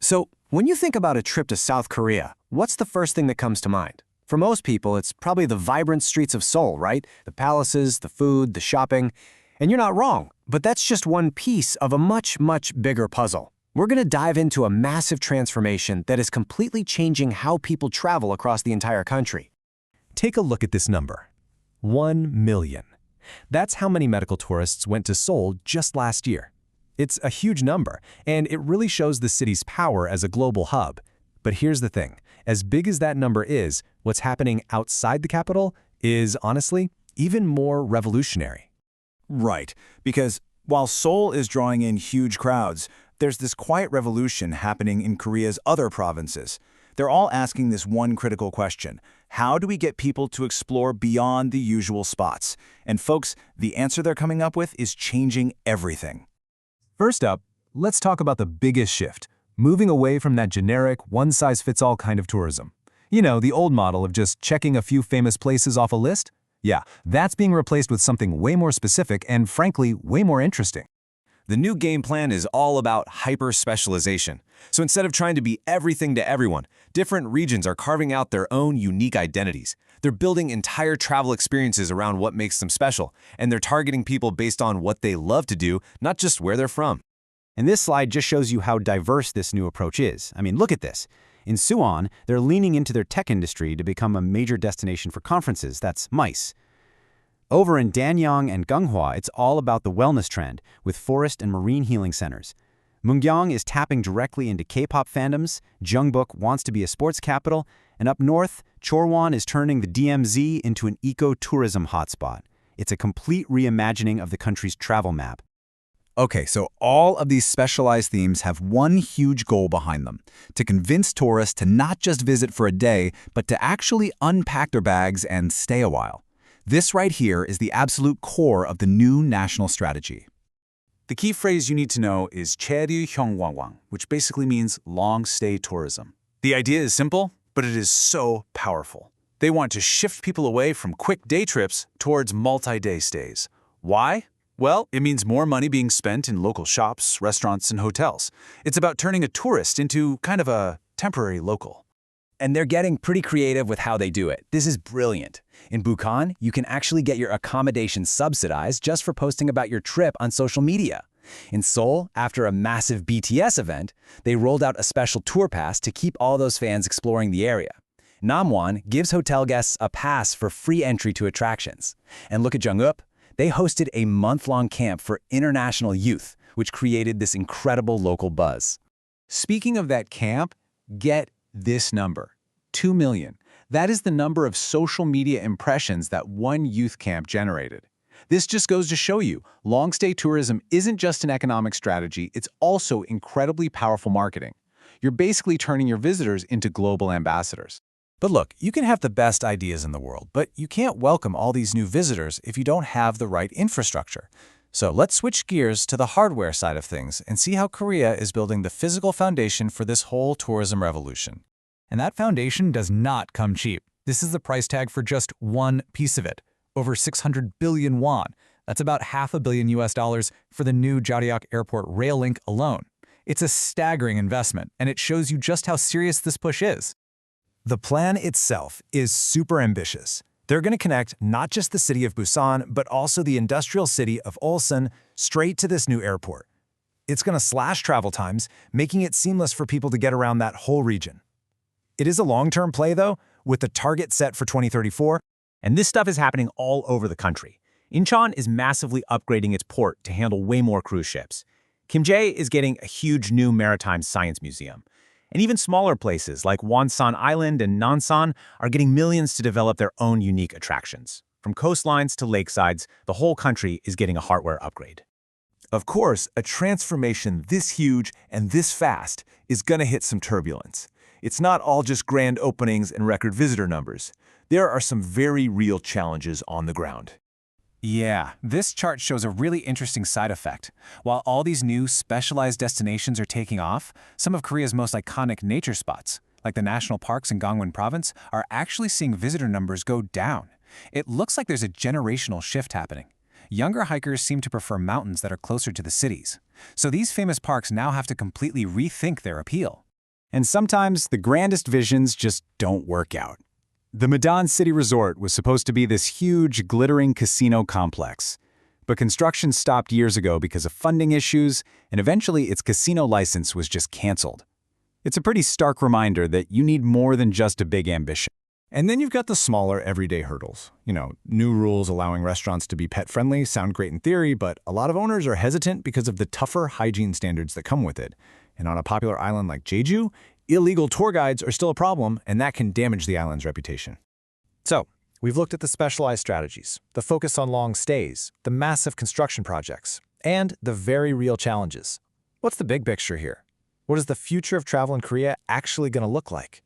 So, when you think about a trip to South Korea, what's the first thing that comes to mind? For most people, it's probably the vibrant streets of Seoul, right? The palaces, the food, the shopping. And you're not wrong, but that's just one piece of a much, much bigger puzzle. We're going to dive into a massive transformation that is completely changing how people travel across the entire country. Take a look at this number. 1 million. That's how many medical tourists went to Seoul just last year. It's a huge number, and it really shows the city's power as a global hub. But here's the thing. As big as that number is, what's happening outside the capital is, honestly, even more revolutionary. Right, because while Seoul is drawing in huge crowds, there's this quiet revolution happening in Korea's other provinces. They're all asking this one critical question: how do we get people to explore beyond the usual spots? And folks, the answer they're coming up with is changing everything. First up, let's talk about the biggest shift, moving away from that generic, one-size-fits-all kind of tourism. You know, the old model of just checking a few famous places off a list? Yeah, that's being replaced with something way more specific and, frankly, way more interesting. The new game plan is all about hyper-specialization. So instead of trying to be everything to everyone, different regions are carving out their own unique identities. They're building entire travel experiences around what makes them special, and they're targeting people based on what they love to do, not just where they're from. And this slide just shows you how diverse this new approach is. I mean, look at this. In Suwon, they're leaning into their tech industry to become a major destination for conferences. That's MICE. Over in Danyang and Gunghwa, it's all about the wellness trend, with forest and marine healing centers. Mungyang is tapping directly into K-pop fandoms, Jung-buk wants to be a sports capital, and up north, Chorwon is turning the DMZ into an eco-tourism hotspot. It's a complete reimagining of the country's travel map. Okay, so all of these specialized themes have one huge goal behind them: to convince tourists to not just visit for a day, but to actually unpack their bags and stay a while. This right here is the absolute core of the new national strategy. The key phrase you need to know is Jeju Hyungwangwang, which basically means long-stay tourism. The idea is simple, but it is so powerful. They want to shift people away from quick day trips towards multi-day stays. Why? Well, it means more money being spent in local shops, restaurants, and hotels. It's about turning a tourist into kind of a temporary local. And they're getting pretty creative with how they do it. This is brilliant. In Bukhan, you can actually get your accommodation subsidized just for posting about your trip on social media. In Seoul, after a massive BTS event, they rolled out a special tour pass to keep all those fans exploring the area. Namwon gives hotel guests a pass for free entry to attractions. And look at Jung-gu. They hosted a month-long camp for international youth, which created this incredible local buzz. Speaking of that camp, get this number: 2 million. That is the number of social media impressions that one youth camp generated. This just goes to show you, long-stay tourism isn't just an economic strategy, it's also incredibly powerful marketing. You're basically turning your visitors into global ambassadors. But look, you can have the best ideas in the world, but you can't welcome all these new visitors if you don't have the right infrastructure. So let's switch gears to the hardware side of things and see how Korea is building the physical foundation for this whole tourism revolution. And that foundation does not come cheap. This is the price tag for just one piece of it. Over 600 billion won. That's about $500 million for the new Jeju Airport rail link alone. It's a staggering investment, and it shows you just how serious this push is. The plan itself is super ambitious. They're going to connect not just the city of Busan, but also the industrial city of Ulsan straight to this new airport. It's going to slash travel times, making it seamless for people to get around that whole region. It is a long-term play, though, with the target set for 2034. And this stuff is happening all over the country. Incheon is massively upgrading its port to handle way more cruise ships. Kimjae is getting a huge new maritime science museum. And even smaller places like Wonsan Island and Nansan are getting millions to develop their own unique attractions. From coastlines to lakesides, the whole country is getting a hardware upgrade. Of course, a transformation this huge and this fast is going to hit some turbulence. It's not all just grand openings and record visitor numbers. There are some very real challenges on the ground. Yeah, this chart shows a really interesting side effect. While all these new specialized destinations are taking off, some of Korea's most iconic nature spots, like the national parks in Gangwon Province, are actually seeing visitor numbers go down. It looks like there's a generational shift happening. Younger hikers seem to prefer mountains that are closer to the cities. So these famous parks now have to completely rethink their appeal. And sometimes the grandest visions just don't work out. The Medan City Resort was supposed to be this huge, glittering casino complex. But construction stopped years ago because of funding issues, and eventually its casino license was just canceled. It's a pretty stark reminder that you need more than just a big ambition. And then you've got the smaller, everyday hurdles. New rules allowing restaurants to be pet-friendly sound great in theory, but a lot of owners are hesitant because of the tougher hygiene standards that come with it. And on a popular island like Jeju, illegal tour guides are still a problem, and that can damage the island's reputation. So, we've looked at the specialized strategies, the focus on long stays, the massive construction projects, and the very real challenges. What's the big picture here? What is the future of travel in Korea actually going to look like?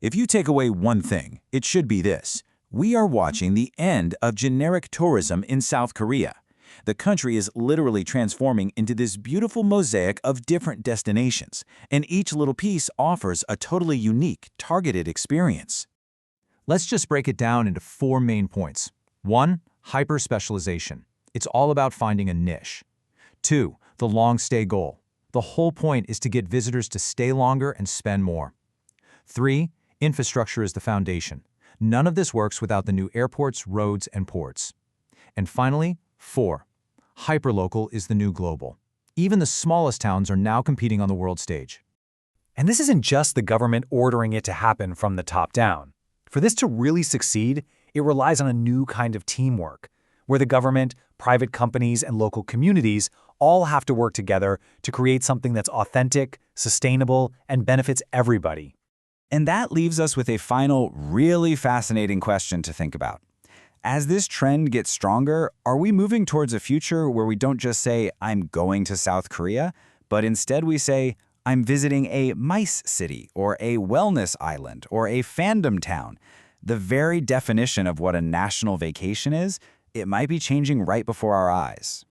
If you take away one thing, it should be this. We are watching the end of generic tourism in South Korea. The country is literally transforming into this beautiful mosaic of different destinations, and each little piece offers a totally unique, targeted experience. Let's just break it down into 4 main points. 1. Hyper-specialization. It's all about finding a niche. 2. The long-stay goal. The whole point is to get visitors to stay longer and spend more. 3. Infrastructure is the foundation. None of this works without the new airports, roads, and ports. And finally, 4. Hyperlocal is the new global. Even the smallest towns are now competing on the world stage. And this isn't just the government ordering it to happen from the top down. For this to really succeed, it relies on a new kind of teamwork, where the government, private companies, and local communities all have to work together to create something that's authentic, sustainable, and benefits everybody. And that leaves us with a final, really fascinating question to think about. As this trend gets stronger, are we moving towards a future where we don't just say, I'm going to South Korea, but instead we say, I'm visiting a MICE city, or a wellness island, or a fandom town? The very definition of what a national vacation is, it might be changing right before our eyes.